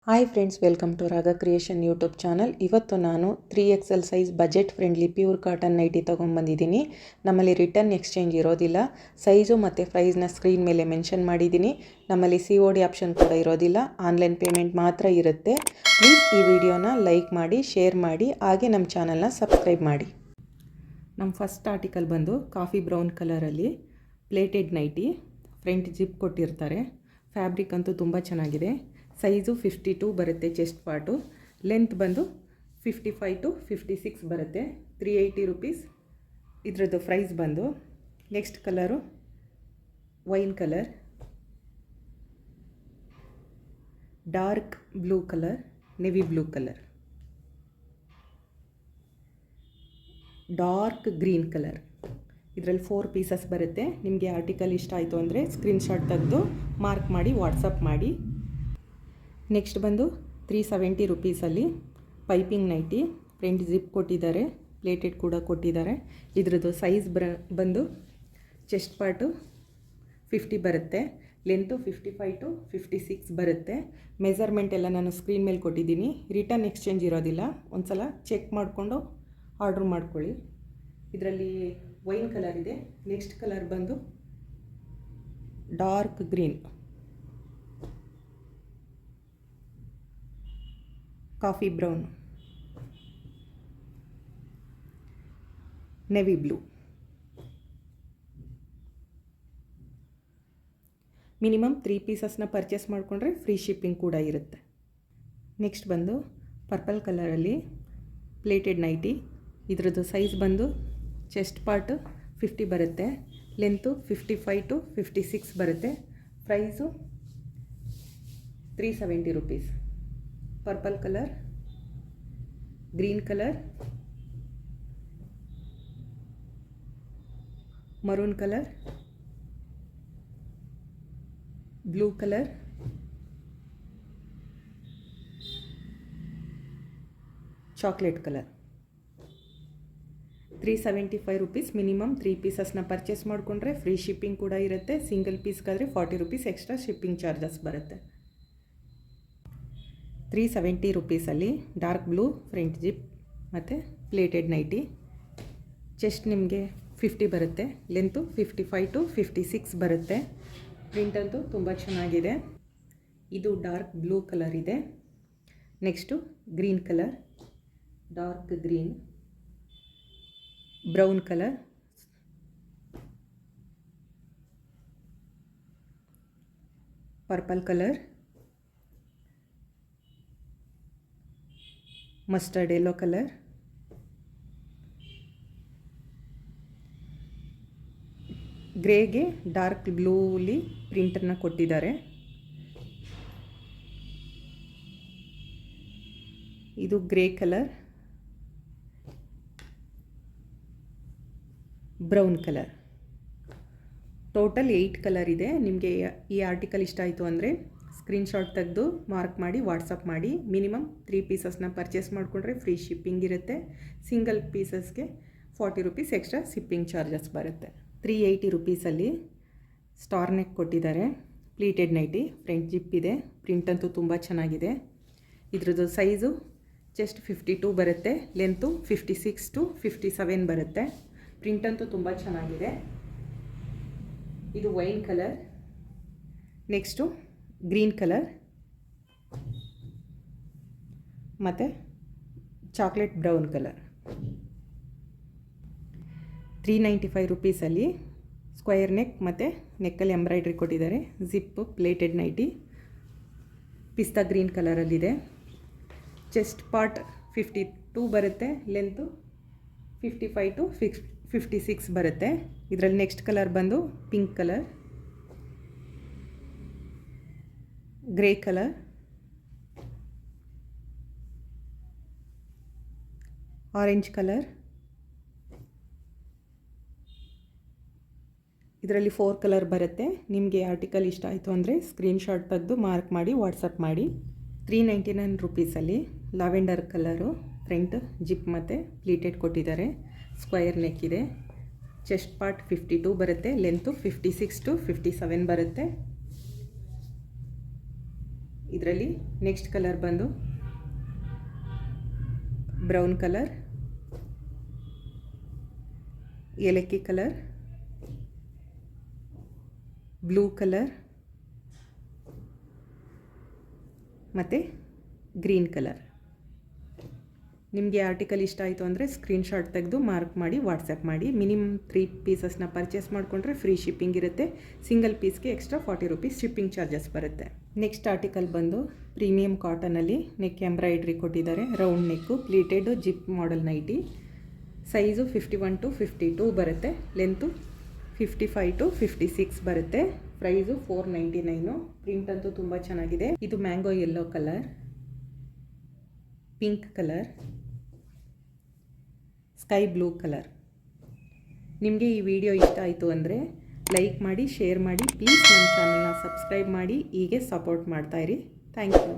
Hi friends, welcome to Raga creation YouTube channel. ಇವತ್ತು ನಾನು 3XL size budget friendly pure cotton nighty ತೊಗೊಂಬಂದಿದ್ದೀನಿ. ನಮ್ಮಲ್ಲಿ return exchange ಇರೋದಿಲ್ಲ. Size ಮತ್ತು ಪ್ರೈಸ್ನ ಸ್ಕ್ರೀನ್ ಮೇಲೆ ಮೆನ್ಷನ್ ಮಾಡಿದ್ದೀನಿ. ನಮ್ಮಲ್ಲಿ COD ಆಪ್ಷನ್ ಕೂಡ ಇರೋದಿಲ್ಲ, ಆನ್ಲೈನ್ ಪೇಮೆಂಟ್ ಮಾತ್ರ ಇರುತ್ತೆ. ಪ್ಲೀಸ್ ಈ ವಿಡಿಯೋನ ಲೈಕ್ ಮಾಡಿ, ಶೇರ್ ಮಾಡಿ, ಹಾಗೆ ನಮ್ಮ ಚಾನಲ್ನ ಸಬ್ಸ್ಕ್ರೈಬ್ ಮಾಡಿ. ನಮ್ಮ ಫಸ್ಟ್ ಆರ್ಟಿಕಲ್ ಬಂದು ಕಾಫಿ ಬ್ರೌನ್ ಕಲರಲ್ಲಿ ಪ್ಲೇಟೆಡ್ ನೈಟಿ. ಫ್ರಂಟ್ ಜಿಪ್ ಕೊಟ್ಟಿರ್ತಾರೆ. ಫ್ಯಾಬ್ರಿಕ್ ಅಂತೂ ತುಂಬ ಚೆನ್ನಾಗಿದೆ. ಸೈಜು 52 ಬರುತ್ತೆ ಚೆಸ್ಟ್ ಪಾರ್ಟು. ಲೆಂತ್ ಬಂದು 55 to 56 ಬರುತ್ತೆ. 380 ರುಪೀಸ್ ಇದರದ್ದು ಪ್ರೈಸ್ ಬಂದು. Next colour wine colour, dark blue colour, navy blue colour, dark green colour. ಇದರಲ್ಲಿ 4 ಪೀಸಸ್ ಬರುತ್ತೆ. ನಿಮಗೆ ಆರ್ಟಿಕಲ್ ಇಷ್ಟ ಆಯಿತು ಅಂದರೆ ಸ್ಕ್ರೀನ್ಶಾಟ್ ತೆಗೆದು ಮಾರ್ಕ್ ಮಾಡಿ ವಾಟ್ಸಪ್ ಮಾಡಿ. ನೆಕ್ಸ್ಟ್ ಬಂದು 370 ರುಪೀಸಲ್ಲಿ ಪೈಪಿಂಗ್ ನೈಟಿ. ಫ್ರಂಟ್ ಜಿಪ್ ಕೊಟ್ಟಿದ್ದಾರೆ, ಪ್ಲೇಟೆಡ್ ಕೂಡ ಕೊಟ್ಟಿದ್ದಾರೆ. ಇದರದ್ದು ಸೈಜ್ ಬಂದು ಚೆಸ್ಟ್ ಪಾರ್ಟು 50 ಬರುತ್ತೆ. ಲೆಂತು 55 to 56 ಬರುತ್ತೆ. ಮೆಜರ್ಮೆಂಟ್ ಎಲ್ಲ ನಾನು ಸ್ಕ್ರೀನ್ ಮೇಲೆ ಕೊಟ್ಟಿದ್ದೀನಿ. ರಿಟರ್ನ್ ಎಕ್ಸ್ಚೇಂಜ್ ಇರೋದಿಲ್ಲ. ಒಂದು ಸಲ ಚೆಕ್ ಮಾಡಿಕೊಂಡು ಆರ್ಡ್ರ್ ಮಾಡ್ಕೊಳ್ಳಿ. ಇದರಲ್ಲಿ ವೈನ್ ಕಲರ್ ಇದೆ. ನೆಕ್ಸ್ಟ್ ಕಲರ್ ಬಂದು dark green, coffee brown, navy blue. Minimum 3 ಪೀಸಸ್ನ ಪರ್ಚೇಸ್ ಮಾಡಿಕೊಂಡ್ರೆ ಫ್ರೀ ಶಿಪ್ಪಿಂಗ್ ಕೂಡ ಇರುತ್ತೆ. ನೆಕ್ಸ್ಟ್ ಬಂದು ಪರ್ಪಲ್ ಕಲರಲ್ಲಿ ಪ್ಲೇಟೆಡ್ ನೈಟಿ. ಇದರದ್ದು ಸೈಜ್ ಬಂದು ಚೆಸ್ಟ್ ಪಾರ್ಟು 50 ಬರುತ್ತೆ. ಲೆಂತು 55 to 56 ಬರುತ್ತೆ. Price 370 rupees. Purple colour, green colour, maroon colour, blue colour, chocolate colour. 375 rupees. Minimum 3 ಪೀಸಸ್ನ ಪರ್ಚೇಸ್ ಮಾಡಿಕೊಂಡ್ರೆ ಫ್ರೀ ಶಿಪ್ಪಿಂಗ್ ಕೂಡ ಇರುತ್ತೆ. ಸಿಂಗಲ್ ಪೀಸ್ಗಾದರೆ 40 ರುಪೀಸ್ ಎಕ್ಸ್ಟ್ರಾ ಶಿಪ್ಪಿಂಗ್ ಚಾರ್ಜಸ್ ಬರುತ್ತೆ. 370 ರುಪೀಸಲ್ಲಿ ಡಾರ್ಕ್ ಬ್ಲೂ ಫ್ರಂಟ್ ಜಿಪ್ ಮತ್ತು ಪ್ಲೇಟೆಡ್ ನೈಟಿ. ಚೆಸ್ಟ್ ನಿಮಗೆ 50 ಬರುತ್ತೆ. ಲೆಂತು 55 to 56 ಬರುತ್ತೆ. ಪ್ರಿಂಟ್ ಅಂತೂ ತುಂಬ ಚೆನ್ನಾಗಿದೆ. ಇದು ಡಾರ್ಕ್ ಬ್ಲೂ ಕಲರ್ ಇದೆ. Next green colour, dark green, brown colour, purple colour, mustard yellow colour, ಗ್ರೇಗೆ ಡಾರ್ಕ್ ಬ್ಲೂಲಿ ಪ್ರಿಂಟನ್ನು ಕೊಟ್ಟಿದ್ದಾರೆ. ಇದು grey colour, brown colour. Total 8 colour ಇದೆ. ನಿಮಗೆ ಈ ಆರ್ಟಿಕಲ್ ಇಷ್ಟ ಆಯಿತು ಅಂದರೆ ಸ್ಕ್ರೀನ್ಶಾಟ್ ತೆಗೆದು ಮಾರ್ಕ್ ಮಾಡಿ ವಾಟ್ಸಪ್ ಮಾಡಿ. ಮಿನಿಮಮ್ 3 ಪೀಸಸ್ನ ಪರ್ಚೇಸ್ ಮಾಡಿಕೊಂಡ್ರೆ ಫ್ರೀ ಶಿಪ್ಪಿಂಗ್ ಇರುತ್ತೆ. ಸಿಂಗಲ್ ಪೀಸಸ್ಗೆ 40 ರುಪೀಸ್ ಎಕ್ಸ್ಟ್ರಾ ಶಿಪ್ಪಿಂಗ್ ಚಾರ್ಜಸ್ ಬರುತ್ತೆ. 380 ರುಪೀಸಲ್ಲಿ ಸ್ಟಾರ್ ನೆಕ್ ಕೊಟ್ಟಿದ್ದಾರೆ. Pleated nighty. ಫ್ರಂಟ್ ಜಿಪ್ ಇದೆ. ಪ್ರಿಂಟ್ ಅಂತೂ ತುಂಬ ಚೆನ್ನಾಗಿದೆ. ಇದ್ರದ್ದು ಸೈಜು ಚೆಸ್ಟ್ 52 ಬರುತ್ತೆ. ಲೆಂತು 56 to 57 ಬರುತ್ತೆ. ಪ್ರಿಂಟ್ ಅಂತೂ ತುಂಬ ಚೆನ್ನಾಗಿದೆ. ಇದು wine colour. Next green colour ಮತ್ತು ಚಾಕ್ಲೇಟ್ ಬ್ರೌನ್ ಕಲರ್. 395 ರುಪೀಸಲ್ಲಿ ಸ್ಕ್ವಯರ್ ನೆಕ್ ಮತ್ತು ನೆಕ್ಕಲ್ಲಿ ಎಂಬ್ರಾಯ್ಡ್ರಿ ಕೊಟ್ಟಿದ್ದಾರೆ. Zip pleated nighty. ಪಿಸ್ತಾ ಗ್ರೀನ್ ಕಲರಲ್ಲಿದೆ. ಚೆಸ್ಟ್ ಪಾರ್ಟ್ 52 ಬರುತ್ತೆ. ಲೆಂತು 55 to 56 ಬರುತ್ತೆ. ಇದರಲ್ಲಿ ನೆಕ್ಸ್ಟ್ ಕಲರ್ ಬಂದು pink colour, grey colour, orange colour. ಇದರಲ್ಲಿ 4 ಕಲರ್ ಬರುತ್ತೆ. ನಿಮಗೆ ಆರ್ಟಿಕಲ್ ಇಷ್ಟ ಆಯಿತು ಅಂದರೆ ಸ್ಕ್ರೀನ್ಶಾಟ್ ತೆಗೆದು ಮಾರ್ಕ್ ಮಾಡಿ ವಾಟ್ಸಪ್ ಮಾಡಿ. 399 ರುಪೀಸಲ್ಲಿ ಲ್ಯಾವೆಂಡರ್ ಕಲರು ಫ್ರಂಟ್ ಜಿಪ್ ಮತ್ತು ಪ್ಲೀಟೆಡ್ ಕೊಟ್ಟಿದ್ದಾರೆ. ಸ್ಕ್ವಯರ್ ನೆಕ್ ಇದೆ. ಚೆಸ್ಟ್ ಪಾರ್ಟ್ 52 ಬರುತ್ತೆ. ಲೆಂತು 56 to 57 ಬರುತ್ತೆ. ಇದರಲ್ಲಿ ನೆಕ್ಸ್ಟ್ ಕಲರ್ ಬಂದು ಬ್ರೌನ್ ಕಲರ್, ಏಲಕ್ಕಿ ಕಲರ್, ಬ್ಲೂ ಕಲರ್ ಮತ್ತು ಗ್ರೀನ್ ಕಲರ್. ನಿಮಗೆ ಆರ್ಟಿಕಲ್ ಇಷ್ಟ ಆಯಿತು ಅಂದರೆ ಸ್ಕ್ರೀನ್ಶಾಟ್ ತೆಗೆದು ಮಾರ್ಕ್ ಮಾಡಿ ವಾಟ್ಸಪ್ ಮಾಡಿ. ಮಿನಿಮಮ್ 3 ಪೀಸಸ್ನ ಪರ್ಚೇಸ್ ಮಾಡಿಕೊಂಡ್ರೆ ಫ್ರೀ ಶಿಪ್ಪಿಂಗ್ ಇರುತ್ತೆ. ಸಿಂಗಲ್ ಪೀಸ್ಗೆ ಎಕ್ಸ್ಟ್ರಾ 40 ರೂಪೀಸ್ ಶಿಪ್ಪಿಂಗ್ ಚಾರ್ಜಸ್ ಬರುತ್ತೆ. ನೆಕ್ಸ್ಟ್ ಆರ್ಟಿಕಲ್ ಬಂದು ಪ್ರೀಮಿಯಂ ಕಾಟನಲ್ಲಿ ನೆಕ್ ಎಂಬ್ರಾಯ್ಡ್ರಿ ಕೊಟ್ಟಿದ್ದಾರೆ. Round neck, pleated zip model nighty. Size 51 to 52 ಬರುತ್ತೆ. ಲೆಂತು 55 to 56 ಬರುತ್ತೆ. ಪ್ರೈಸು 499. ಪ್ರಿಂಟ್ ಅಂತೂ ತುಂಬ ಚೆನ್ನಾಗಿದೆ. ಇದು mango yellow colour, pink colour, sky blue colour. ನಿಮಗೆ ಈ ವಿಡಿಯೋ ಇಷ್ಟ ಆಯಿತು ಅಂದರೆ ಲೈಕ್ ಮಾಡಿ, ಶೇರ್ ಮಾಡಿ. ಪ್ಲೀಸ್ ನಮ್ಮ ಚಾನಲ್ನ ಸಬ್ಸ್ಕ್ರೈಬ್ ಮಾಡಿ, ಹೀಗೆ ಸಪೋರ್ಟ್ ಮಾಡ್ತಾಯಿರಿ. Thank you.